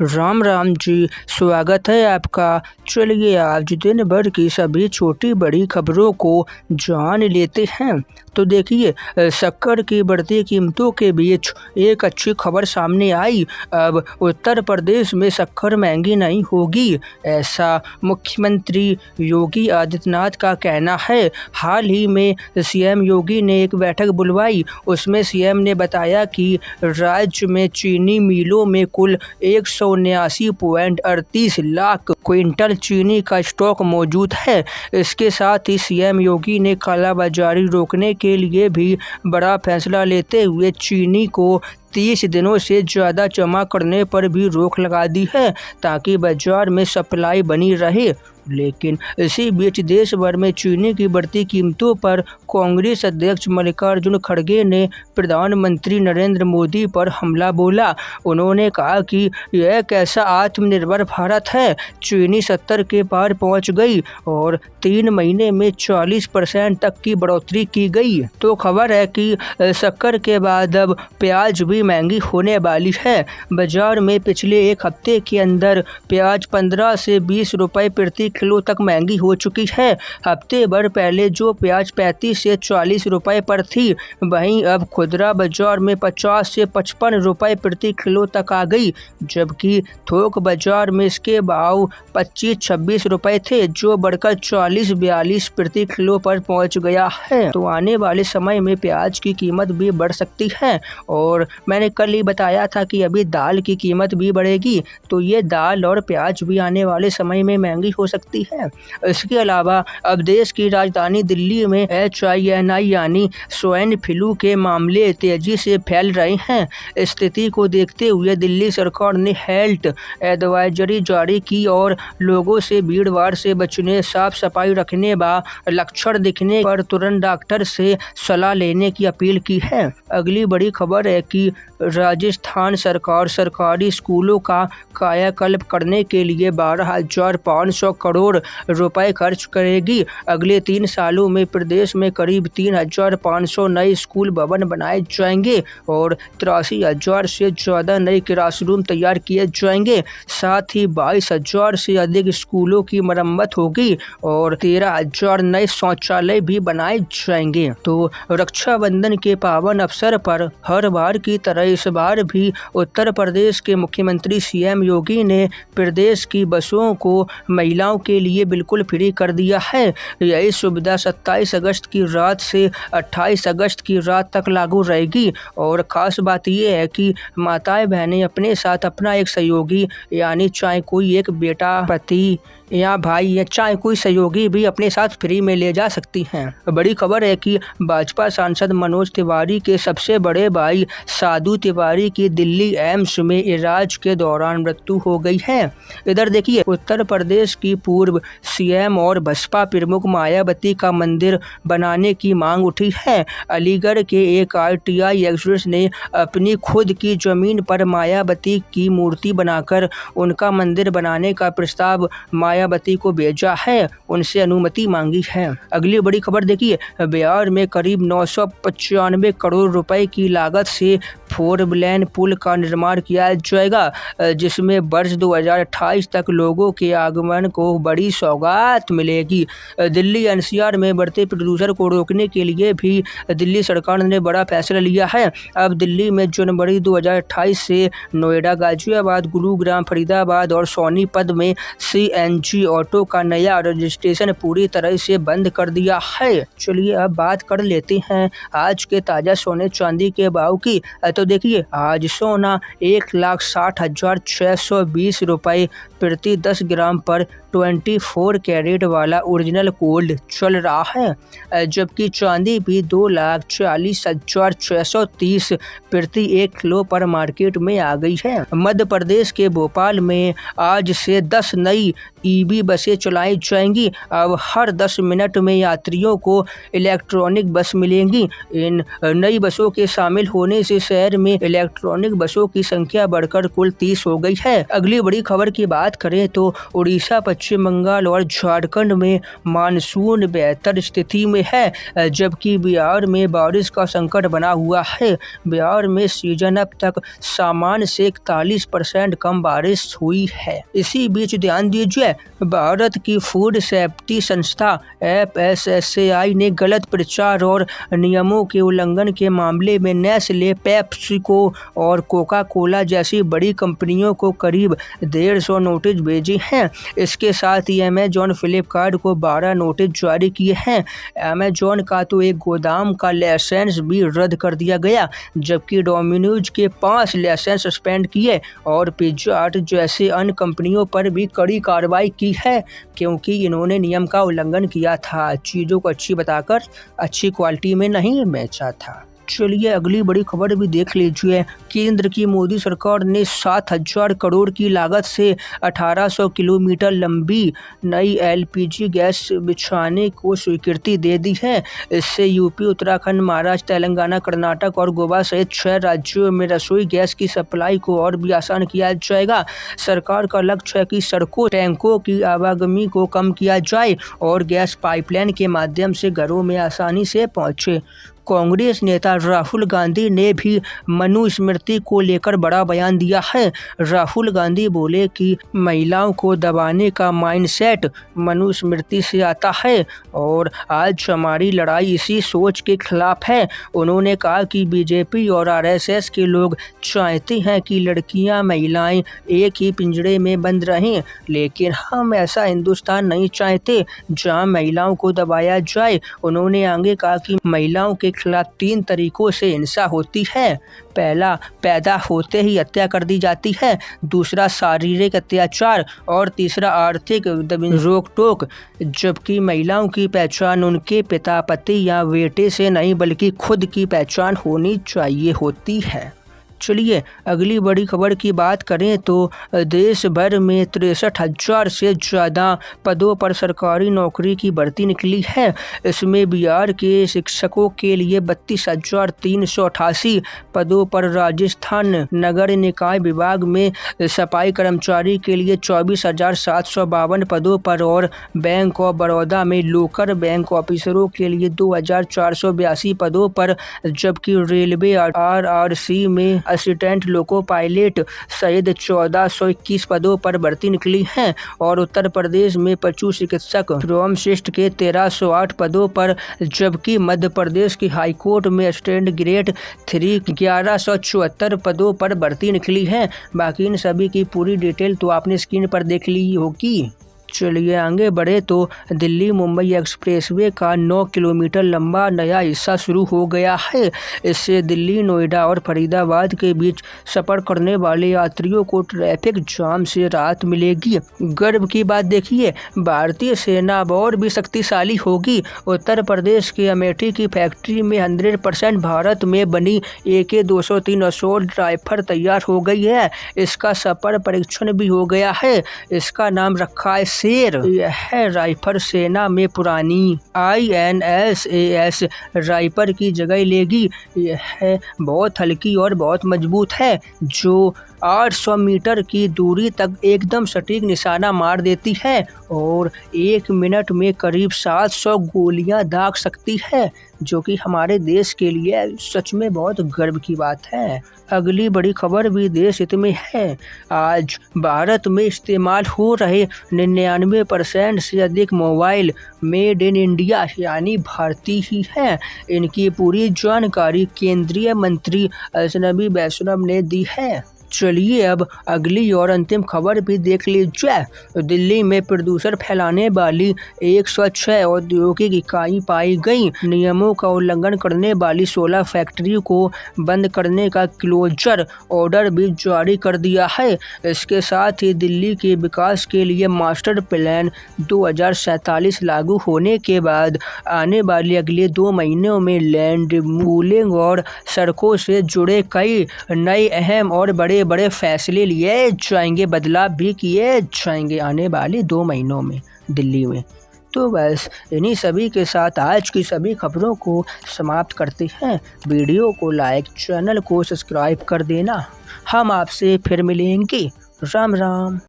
राम राम जी, स्वागत है आपका। चलिए आज दिन भर की सभी छोटी बड़ी खबरों को जान लेते हैं। तो देखिए, शक्कर की बढ़ती कीमतों के बीच एक अच्छी खबर सामने आई। अब उत्तर प्रदेश में शक्कर महंगी नहीं होगी, ऐसा मुख्यमंत्री योगी आदित्यनाथ का कहना है। हाल ही में सीएम योगी ने एक बैठक बुलवाई। उसमें सीएम ने बताया कि राज्य में चीनी मिलों में कुल 179.38 लाख क्विंटल चीनी का स्टॉक मौजूद है। इसके साथ ही सीएम योगी ने कालाबाजारी रोकने के लिए भी बड़ा फैसला लेते हुए चीनी को 30 दिनों से ज़्यादा जमा करने पर भी रोक लगा दी है, ताकि बाजार में सप्लाई बनी रहे। लेकिन इसी बीच देश भर में चीनी की बढ़ती कीमतों पर कांग्रेस अध्यक्ष मल्लिकार्जुन खड़गे ने प्रधानमंत्री नरेंद्र मोदी पर हमला बोला। उन्होंने कहा कि यह कैसा आत्मनिर्भर भारत है, चीनी 70 के पार पहुंच गई और 3 महीने में 40% तक की बढ़ोतरी की गई। तो खबर है कि शक्कर के बाद अब प्याज भी महंगी होने वाली है। बाजार में पिछले एक हफ्ते के अंदर प्याज 15 से 20 रुपए प्रति किलो तक महंगी हो चुकी है। हफ्ते भर पहले जो प्याज 35 से 40 रुपए पर थी, वहीं अब खुदरा बाजार में 50 से 55 रुपए प्रति किलो तक आ गई, जबकि थोक बाजार में इसके भाव 25-26 रुपए थे, जो बढ़कर 40-42 प्रति किलो पर पहुंच गया है। तो आने वाले समय में प्याज की कीमत भी बढ़ सकती है। और मैंने कल ही बताया था कि अभी दाल की कीमत भी बढ़ेगी, तो ये दाल और प्याज भी आने वाले समय में महंगी हो सकती है। इसके अलावा अब देश की राजधानी दिल्ली में HINI यानी स्वाइन फ्लू के मामले तेजी से फैल रहे हैं। स्थिति को देखते हुए दिल्ली सरकार ने हेल्थ एडवाइजरी जारी की और लोगों से भीड़-भाड़ से बचने, साफ सफाई रखने व लक्षण दिखने पर तुरंत डॉक्टर से सलाह लेने की अपील की है। अगली बड़ी खबर है कि राजस्थान सरकार सरकारी स्कूलों का कायाकल्प करने के लिए 12,500 करोड़ रुपए खर्च करेगी। अगले 3 सालों में प्रदेश में करीब 3,500 नए स्कूल भवन बनाए जाएंगे और 83,000 से ज़्यादा नए क्लासरूम तैयार किए जाएंगे। साथ ही 22,000 से अधिक स्कूलों की मरम्मत होगी और 13,000 नए शौचालय भी बनाए जाएंगे। तो रक्षाबंधन के पावन अवसर पर हर बार की तरह इस बार भी उत्तर प्रदेश के मुख्यमंत्री सीएम योगी ने प्रदेश की बसों को महिलाओं के लिए बिल्कुल फ्री कर दिया है। यही सुविधा 27 अगस्त की रात से 28 अगस्त की रात तक लागू रहेगी। और ख़ास बात यह है कि माताएं बहनें अपने साथ अपना एक सहयोगी, यानी चाहे कोई एक बेटा, पति या भाई या चाहे कोई सहयोगी भी अपने साथ फ्री में ले जा सकती हैं। बड़ी खबर है कि भाजपा सांसद मनोज तिवारी के सबसे बड़े भाई साधु तिवारी की दिल्ली एम्स में इलाज के दौरान मृत्यु हो गई है। इधर देखिए, उत्तर प्रदेश की पूर्व सीएम और बसपा प्रमुख मायावती का मंदिर बनाने की मांग उठी है। अलीगढ़ के एक RTI एक्सप्रेस ने अपनी खुद की जमीन पर मायावती की मूर्ति बनाकर उनका मंदिर बनाने का प्रस्ताव मायावती को भेजा है, उनसे अनुमति मांगी है। अगली बड़ी खबर देखिए, बिहार में करीब 995 करोड़ रुपए की लागत से 4 लेन पुल का निर्माण किया जाएगा, जिसमें वर्ष 2028 तक लोगों के आगमन को बड़ी सौगात मिलेगी। दिल्ली NCR में बढ़ते प्रदूषण को रोकने के लिए भी दिल्ली सरकार ने बड़ा फैसला लिया है। अब दिल्ली में जनवरी 2028 से नोएडा, गाजियाबाद, गुरुग्राम, फरीदाबाद और सोनीपत में CNG ऑटो का नया रजिस्ट्रेशन पूरी तरह से बंद कर दिया है। चलिए अब बात कर लेते हैं आज के ताज़ा सोने चांदी के भाव की। तो देखिए, आज सोना 1,60,620 रुपए प्रति 10 ग्राम पर 24 कैरेट वाला ओरिजिनल गोल्ड चल रहा है, जबकि चांदी भी 2,40,630 प्रति 1 किलो पर मार्केट में आ गई है। मध्य प्रदेश के भोपाल में आज से 10 10 नई ईवी बसें चलाई जाएंगी। अब हर 10 मिनट में यात्रियों को इलेक्ट्रॉनिक बस मिलेंगी। इन नई बसों के शामिल होने से शहर में इलेक्ट्रॉनिक बसों की संख्या बढ़कर कुल 30 हो गई है। अगली बड़ी खबर की बात करें तो उड़ीसा, पश्चिम बंगाल और झारखंड में मानसून बेहतर स्थिति में है, जबकि बिहार में बारिश का संकट बना हुआ है। बिहार में सीजन अब तक सामान्य से 41% कम बारिश हुई है। इसी बीच ध्यान दीजिए, भारत की फूड सेफ्टी संस्था FSSAI ने गलत प्रचार और नियमों के उल्लंघन के मामले में नेस्ले, पेप्सिको और कोका कोला जैसी बड़ी कंपनियों को करीब 150 नोटिस भेजे हैं। इसके साथ ही अमेजॉन, फ्लिपकार्ट को 12 नोटिस जारी किए हैं। अमेजॉन का तो एक गोदाम का लाइसेंस भी रद्द कर दिया गया, जबकि डोमिनोज के 5 लाइसेंस सस्पेंड किए और पिज्जा हट जैसे अन्य कंपनियों पर भी कड़ी कार्रवाई की है, क्योंकि इन्होंने नियम का उल्लंघन किया था, चीज़ों को अच्छी बताकर अच्छी क्वालिटी में नहीं बेचा था। चलिए अगली बड़ी खबर भी देख लीजिए। केंद्र की मोदी सरकार ने 7,000 करोड़ की लागत से 1800 किलोमीटर लंबी नई LPG गैस बिछाने को स्वीकृति दे दी है। इससे यूपी, उत्तराखंड, महाराष्ट्र, तेलंगाना, कर्नाटक और गोवा सहित 6 राज्यों में रसोई गैस की सप्लाई को और भी आसान किया जाएगा। सरकार का लक्ष्य है कि सड़कों, टैंकों की आवागमन को कम किया जाए और गैस पाइपलाइन के माध्यम से घरों में आसानी से पहुँचे। कांग्रेस नेता राहुल गांधी ने भी मनुस्मृति को लेकर बड़ा बयान दिया है। राहुल गांधी बोले कि महिलाओं को दबाने का माइंडसेट मनुस्मृति से आता है और आज हमारी लड़ाई इसी सोच के खिलाफ है। उन्होंने कहा कि बीजेपी और RSS के लोग चाहते हैं कि लड़कियां, महिलाएं एक ही पिंजरे में बंद रहें, लेकिन हम ऐसा हिंदुस्तान नहीं चाहते जहां महिलाओं को दबाया जाए। उन्होंने आगे कहा कि महिलाओं के खिलाफ 3 तरीकों से हिंसा होती है। पहला, पैदा होते ही हत्या कर दी जाती है। दूसरा, शारीरिक अत्याचार और तीसरा, आर्थिक रोक टोक। जबकि महिलाओं की पहचान उनके पिता, पति या बेटे से नहीं बल्कि खुद की पहचान होनी चाहिए होती है। चलिए अगली बड़ी खबर की बात करें तो देश भर में 63,000 से ज़्यादा पदों पर सरकारी नौकरी की भर्ती निकली है। इसमें बिहार के शिक्षकों के लिए 32,388 पदों पर, राजस्थान नगर निकाय विभाग में सफाई कर्मचारी के लिए 24,752 पदों पर और बैंक ऑफ बड़ौदा में लोकल बैंक ऑफिसरों के लिए 2,482 पदों पर, जबकि रेलवे RRC में असिस्टेंट लोको पायलट सहित 1421 पदों पर भर्ती निकली है और उत्तर प्रदेश में पशु चिकित्सक फार्मासिस्ट के 1308 पदों पर, जबकि मध्य प्रदेश की हाईकोर्ट में असिस्टेंट ग्रेड 3 1174 पदों पर भर्ती निकली है। बाकी इन सभी की पूरी डिटेल तो आपने स्क्रीन पर देख ली होगी। चलिए आगे बढ़े तो दिल्ली मुंबई एक्सप्रेसवे का 9 किलोमीटर लंबा नया हिस्सा शुरू हो गया है। इससे दिल्ली, नोएडा और फरीदाबाद के बीच सफ़र करने वाले यात्रियों को ट्रैफिक जाम से राहत मिलेगी। गर्व की बात देखिए, भारतीय सेना और भी शक्तिशाली होगी। उत्तर प्रदेश के अमेठी की फैक्ट्री में 100% भारत में बनी AK-203 असॉल्ट राइफल तैयार हो गई है। इसका सफल परीक्षण भी हो गया है। इसका नाम रखा है शेर। यह राइफल सेना में पुरानी INSAS राइफल की जगह लेगी। यह बहुत हल्की और बहुत मजबूत है, जो 800 मीटर की दूरी तक एकदम सटीक निशाना मार देती है और 1 मिनट में करीब 700 गोलियां दाग सकती है, जो कि हमारे देश के लिए सच में बहुत गर्व की बात है। अगली बड़ी खबर भी देश हित में है। आज भारत में इस्तेमाल हो रहे 99% से अधिक मोबाइल मेड इन इंडिया यानी भारतीय ही हैं। इनकी पूरी जानकारी केंद्रीय मंत्री अजनबी वैष्णव ने दी है। चलिए अब अगली और अंतिम खबर भी देख लीजिए। दिल्ली में प्रदूषण फैलाने वाली 106 औद्योगिक इकाई पाई गई। नियमों का उल्लंघन करने वाली 16 फैक्ट्रियों को बंद करने का क्लोजर ऑर्डर भी जारी कर दिया है। इसके साथ ही दिल्ली के विकास के लिए मास्टर प्लान 2047 लागू होने के बाद आने वाले अगले 2 महीनों में लैंड पूलिंग और सड़कों से जुड़े कई नए अहम और बड़े बड़े बड़े फैसले लिए जाएंगे, बदलाव भी किए जाएंगे आने वाले 2 महीनों में दिल्ली में। तो बस इन्हीं सभी के साथ आज की सभी खबरों को समाप्त करते हैं। वीडियो को लाइक, चैनल को सब्सक्राइब कर देना। हम आपसे फिर मिलेंगे। राम राम।